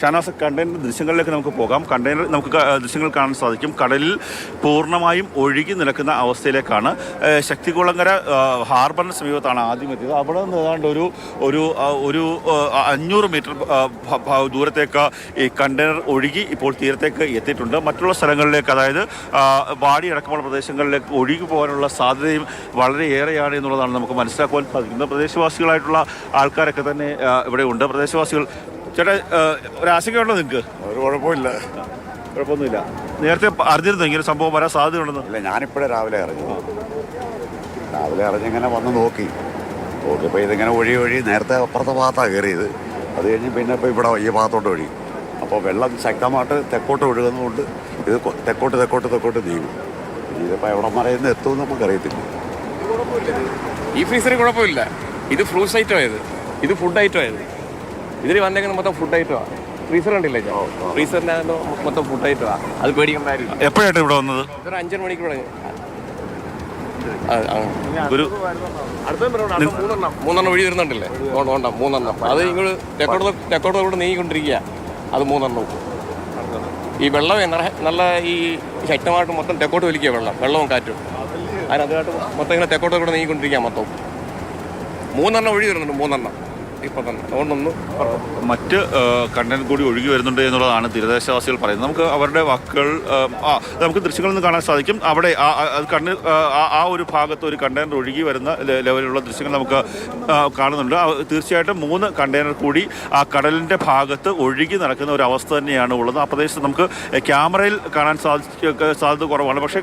Shanas, container ദൃശ്യങ്ങളിലേക്ക് നമുക്ക് പോകാം. Container നമുക്ക് ദൃശ്യങ്ങൾ കാണാൻ സാധിക്കും. കടലിൽ പൂർണ്ണമായും ഒഴുകി നിൽക്കുന്ന അവസ്ഥയിലേക്കാണ്. ശക്തികുളങ്ങര ഹാർബറിന് സമീപത്താണ് ആദ്യം എത്തിയത്. അവിടെ നിന്ന് ഏതാണ്ട് ഒരു 500 മീറ്റർ ദൂരത്തേക്ക് ഈ കണ്ടെയ്നർ ഒഴുകി ഇപ്പോൾ തീരത്തേക്ക് എത്തിയിട്ടുണ്ട്. മറ്റുള്ള സ്ഥലങ്ങളിലേക്ക്, അതായത് വാടി അടക്കമുള്ള പ്രദേശങ്ങളിലേക്ക് ഒഴുകി പോകാനുള്ള സാധ്യതയും വളരെയേറെയാണ് എന്നുള്ളതാണ് നമുക്ക് മനസ്സിലാക്കുവാൻ സാധിക്കുന്നത്. പ്രദേശവാസികളായിട്ടുള്ള ആൾക്കാരൊക്കെ തന്നെ ഇവിടെ ഉണ്ട്. പ്രദേശവാസികൾ, ചേട്ടാ, ഒരാശങ്കയുണ്ടോ നിങ്ങൾക്ക്? ഒരു കുഴപ്പമൊന്നുമില്ല. നേരത്തെ അറിഞ്ഞിരുന്നു ഇങ്ങനെ സംഭവം വരാൻ സാധ്യതയുണ്ടെന്ന്? ഇല്ല, ഞാനിപ്പോഴേ രാവിലെ അറിഞ്ഞിങ്ങനെ വന്ന് നോക്കിയപ്പോൾ ഇതിങ്ങനെ ഒഴി നേരത്തെ അപ്പുറത്തെ ഭാഗത്താണ് കയറിയത്. അത് കഴിഞ്ഞ് പിന്നെ ഇപ്പോൾ ഇവിടെ ഈ ഭാഗത്തോട്ട് ഒഴി. അപ്പോൾ വെള്ളം ശക്തമായിട്ട് തെക്കോട്ട് ഒഴുകുന്നതുകൊണ്ട് ഇത് തെക്കോട്ട് നീങ്ങും. ഇതിപ്പോൾ എവിടെ മറയുന്ന എത്തുമെന്ന് നമുക്കറിയത്തില്ല. ഈ ഫ്രീസറിൽ കുഴപ്പമില്ല. ഇത് ഫ്രൂട്ട്സ് ഐറ്റം ആയത്, ഇത് ഫുഡ് ഐറ്റം ആയത്. ഇതിൽ വന്നേക്കുന്നത് മൊത്തം ഫുഡ് ഐറ്റമാണ്. ഫ്രീസർ കണ്ടില്ലേ? ഫ്രീസറിനകത്ത് മൊത്തം ഫുഡ് ഐറ്റമാണ്. അത് പേടിക്കാൻ കാര്യമില്ല. എപ്പോഴായിട്ട് ഇവിടെ വന്നത്? ഇതൊരു 5 മണിക്ക് തുടങ്ങി. മൂന്നെണ്ണം ഒഴി വരുന്നുണ്ടല്ലേ? മൂന്നെണ്ണം. അത് ഇങ്ങോട്ട് തെക്കോട്ടോട് നീങ്ങിക്കൊണ്ടിരിക്കുക. അത് 3 ഈ വെള്ളമേ നല്ല ഈ ശക്തമായിട്ട് മൊത്തം തെക്കോട്ട് വലിക്കുക. വെള്ളവും കാറ്റും അതിനകത്ത് മൊത്തം ഇങ്ങനെ തെക്കോട്ടോടെ നീങ്ങിക്കൊണ്ടിരിക്കുക. മൊത്തം 3 ഒഴി വരുന്നുണ്ട്. 3 ഇപ്പം തന്നെ. അതുകൊണ്ടൊന്നും മറ്റ് കണ്ടന്റ് കൂടി ഒഴുകി വരുന്നുണ്ട് എന്നുള്ളതാണ് തീരദേശവാസികൾ പറയുന്നത്. നമുക്ക് അവരുടെ വാക്കുകൾ നമുക്ക് ദൃശ്യങ്ങളിൽ നിന്ന് കാണാൻ സാധിക്കും. അവിടെ ആ ഒരു ഭാഗത്ത് ഒരു കണ്ടെയ്നർ ഒഴുകി വരുന്ന ലെവലിലുള്ള ദൃശ്യങ്ങൾ നമുക്ക് കാണുന്നുണ്ട്. തീർച്ചയായിട്ടും 3 കണ്ടെയ്നർ കൂടി ആ കടലിൻ്റെ ഭാഗത്ത് ഒഴുകി നടക്കുന്ന ഒരു അവസ്ഥ തന്നെയാണ് ഉള്ളത്. ആ പ്രദേശത്ത് നമുക്ക് ക്യാമറയിൽ കാണാൻ സാധ്യത കുറവാണ്. പക്ഷേ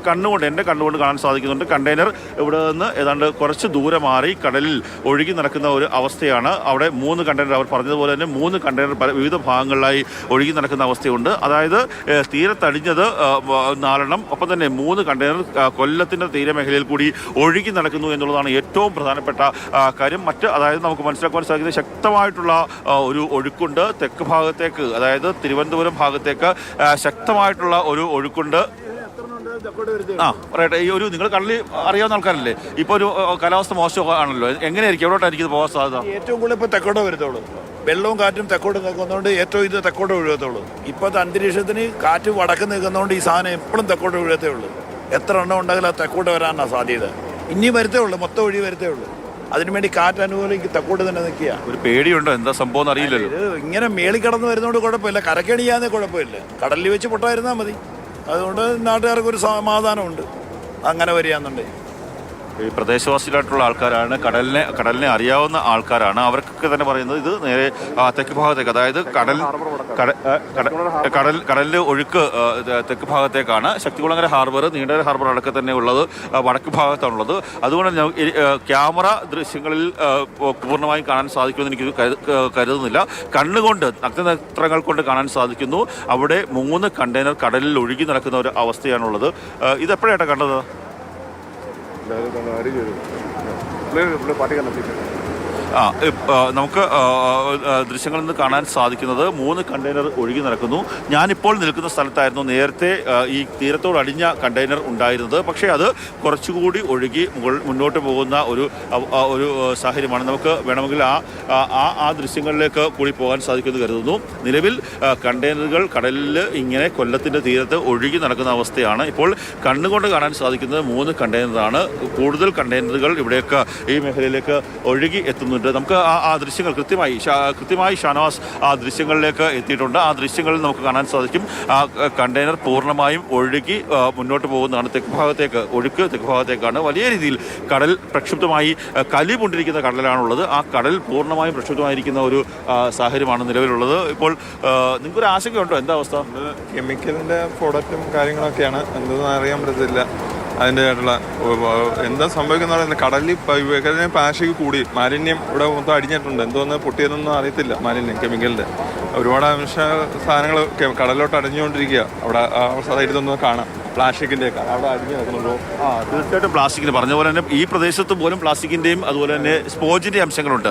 എൻ്റെ കണ്ണുകൊണ്ട് കാണാൻ സാധിക്കുന്നുണ്ട്. കണ്ടെയ്നർ ഇവിടെ നിന്ന് ഏതാണ്ട് കുറച്ച് ദൂരെ മാറി കടലിൽ ഒഴുകി നടക്കുന്ന ഒരു അവസ്ഥയാണ്. അവിടെ 3 കണ്ടെയ്നർ, അവർ പറഞ്ഞതുപോലെ തന്നെ 3 കണ്ടെയ്നർ വിവിധ ഭാഗങ്ങളിലായി ഒഴുകി നടക്കുന്ന അവസ്ഥയുണ്ട്. അതായത് തീരത്തടിഞ്ഞത് 4, ഒപ്പം തന്നെ 3 കണ്ടെയ്നർ കൊല്ലത്തിൻ്റെ തീരമേഖലയിൽ കൂടി ഒഴുകി നടക്കുന്നു എന്നുള്ളതാണ് ഏറ്റവും പ്രധാനപ്പെട്ട കാര്യം. അതായത് നമുക്ക് മനസ്സിലാക്കുവാൻ സാധിക്കുന്നത് ശക്തമായിട്ടുള്ള ഒരു ഒഴുക്കുണ്ട് തെക്ക് ഭാഗത്തേക്ക്, അതായത് തിരുവനന്തപുരം ഭാഗത്തേക്ക് ശക്തമായിട്ടുള്ള ഒരു ഒഴുക്കുണ്ട്. പറയട്ടെ, ഈ നിങ്ങൾ കടലിൽ അറിയാവുന്ന ആൾക്കാരല്ലേ? ഇപ്പോൾ ഒരു കാലാവസ്ഥ മോശമാണല്ലോ, എങ്ങനെയായിരിക്കും എവിടോട്ടായിരിക്കും പോകാൻ സാധ്യത? ഏറ്റവും കൂടുതൽ ഇപ്പോൾ തെക്കോട്ട് വരത്തുള്ളൂ. വെള്ളവും കാറ്റും തെക്കോട്ട് നിൽക്കുന്നതുകൊണ്ട് ഏറ്റവും ഇത് തെക്കോട്ട് ഒഴുകത്തുള്ളൂ. ഇപ്പോഴത്തെ അന്തരീക്ഷത്തിന് കാറ്റ് വടക്ക് നിൽക്കുന്നതുകൊണ്ട് ഈ സാധനം എപ്പോഴും തെക്കോട്ട് ഒഴുകത്തേ ഉള്ളൂ. എത്ര എണ്ണം ഉണ്ടെങ്കിലും അത് തെക്കോട്ട് വരാനാണ് സാധ്യത. ഇനി വരത്തേ ഉള്ളൂ, മൊത്തം ഒഴി വരത്തേ ഉള്ളൂ. അതിനുവേണ്ടി കാറ്റ് അനുകൂലിക്ക് തെക്കോട്ട് തന്നെ നിൽക്കുക. ഒരു പേടിയുണ്ടോ എന്താ സംഭവം അറിയില്ലല്ലോ. ഇത് ഇങ്ങനെ മേളിൽ കടന്ന് വരുന്നതുകൊണ്ട് കുഴപ്പമില്ല, കരക്കണിയാന്നേ കുഴപ്പമില്ല. കടലിൽ വെച്ച് പൊട്ടായിരുന്നാൽ മതി. അതുകൊണ്ട് നാട്ടുകാർക്കൊരു സമാധാനമുണ്ട് അങ്ങനെ വരികയെന്നുണ്ടെങ്കിൽ. ഈ പ്രദേശവാസികളായിട്ടുള്ള ആൾക്കാരാണ്, കടലിനെ അറിയാവുന്ന ആൾക്കാരാണ്. അവർക്കൊക്കെ തന്നെ പറയുന്നത് ഇത് നേരെ തെക്ക് ഭാഗത്തേക്ക്, അതായത് കടലിൻ്റെ ഒഴുക്ക് തെക്ക് ഭാഗത്തേക്കാണ്. ശക്തികുളങ്ങര ഹാർബർ, നീണ്ടകര ഹാർബർ അടക്കം തന്നെ ഉള്ളത് വടക്ക് ഭാഗത്താണുള്ളത്. അതുകൊണ്ട് ക്യാമറ ദൃശ്യങ്ങളിൽ പൂർണ്ണമായും കാണാൻ സാധിക്കുമെന്ന് എനിക്ക് കരുതുന്നില്ല. കണ്ണുകൊണ്ട്, നഗ്നനേത്രങ്ങൾ കൊണ്ട് കാണാൻ സാധിക്കുന്നു. അവിടെ 3 കണ്ടെയ്നർ കടലിൽ ഒഴുകി നടക്കുന്ന ഒരു അവസ്ഥയാണുള്ളത്. ഇതെപ്പോഴായിട്ടാണ് കണ്ടത്? നമുക്ക് ദൃശ്യങ്ങളിൽ നിന്ന് കാണാൻ സാധിക്കുന്നത് 3 കണ്ടെയ്നർ ഒഴുകി നടക്കുന്നു. ഞാനിപ്പോൾ നിൽക്കുന്ന സ്ഥലത്തായിരുന്നു നേരത്തെ ഈ തീരത്തോടടിഞ്ഞ കണ്ടെയ്നർ ഉണ്ടായിരുന്നത്. പക്ഷേ അത് കുറച്ചുകൂടി ഒഴുകി മുന്നോട്ട് പോകുന്ന ഒരു സാഹചര്യമാണ്. നമുക്ക് വേണമെങ്കിൽ ആ ദൃശ്യങ്ങളിലേക്ക് കൂടി പോകാൻ സാധിക്കുമെന്ന് കരുതുന്നു. നിലവിൽ കണ്ടെയ്നറുകൾ കടലിൽ ഇങ്ങനെ കൊല്ലത്തിൻ്റെ തീരത്ത് ഒഴുകി നടക്കുന്ന അവസ്ഥയാണ്. ഇപ്പോൾ കണ്ണുകൊണ്ട് കാണാൻ സാധിക്കുന്നത് 3 കണ്ടെയ്നറാണ്. കൂടുതൽ കണ്ടെയ്നറുകൾ ഇവിടേക്ക് ഈ മേഖലയിലേക്ക് ഒഴുകി എത്തുന്നു. നമുക്ക് ആ ദൃശ്യങ്ങൾ കൃത്യമായി ഷാനവാസ് ആ ദൃശ്യങ്ങളിലേക്ക് എത്തിയിട്ടുണ്ട്. ആ ദൃശ്യങ്ങളിൽ നമുക്ക് കാണാൻ സാധിക്കും ആ കണ്ടെയ്നർ പൂർണ്ണമായും ഒഴുകി മുന്നോട്ട് പോകുന്നതാണ്. തെക്ക് ഭാഗത്തേക്കാണ്. വലിയ രീതിയിൽ കടൽ പ്രക്ഷുബ്ധമായി കലിപൊണ്ടിരിക്കുന്ന കടലാണുള്ളത്. ആ കടൽ പൂർണ്ണമായും പ്രക്ഷുബ്ധമായിരിക്കുന്ന ഒരു സാഹചര്യമാണ് നിലവിലുള്ളത്. ഇപ്പോൾ നിങ്ങൾക്കൊരു ആശങ്കയുണ്ടോ? എന്താ അവസ്ഥ? കെമിക്കലിൻ്റെ പ്രൊഡക്റ്റും കാര്യങ്ങളൊക്കെയാണ്, എന്തെന്ന് അറിയാൻ പറ്റത്തില്ല. അതിൻ്റെ ആയിട്ടുള്ള എന്താ സംഭവിക്കുന്ന പറയുന്നത്, കടലിൽ പ്ലാസ്റ്റിക് കൂടി മാലിന്യം ഇവിടെ മൊത്തം അടിഞ്ഞിട്ടുണ്ട്. എന്തോന്ന് പൊട്ടിയതൊന്നും അറിയത്തില്ല. മാലിന്യം കെമിക്കലിൻ്റെ ഒരുപാട് അംശ സാധനങ്ങൾ കടലിലോട്ട് അടിഞ്ഞുകൊണ്ടിരിക്കുക. അവിടെ ആ സൈഡിലൊന്നും കാണാം പ്ലാസ്റ്റിക്കിൻ്റെ ഒക്കെ അവിടെ അടിഞ്ഞു കിടക്കുന്നുണ്ടോ? തീർച്ചയായിട്ടും പ്ലാസ്റ്റിക്കിന് പറഞ്ഞ പോലെ തന്നെ ഈ പ്രദേശത്ത് പോലും പ്ലാസ്റ്റിക്കിൻ്റെയും അതുപോലെ തന്നെ സ്പോഞ്ചിൻ്റെ അംശങ്ങളുണ്ട്.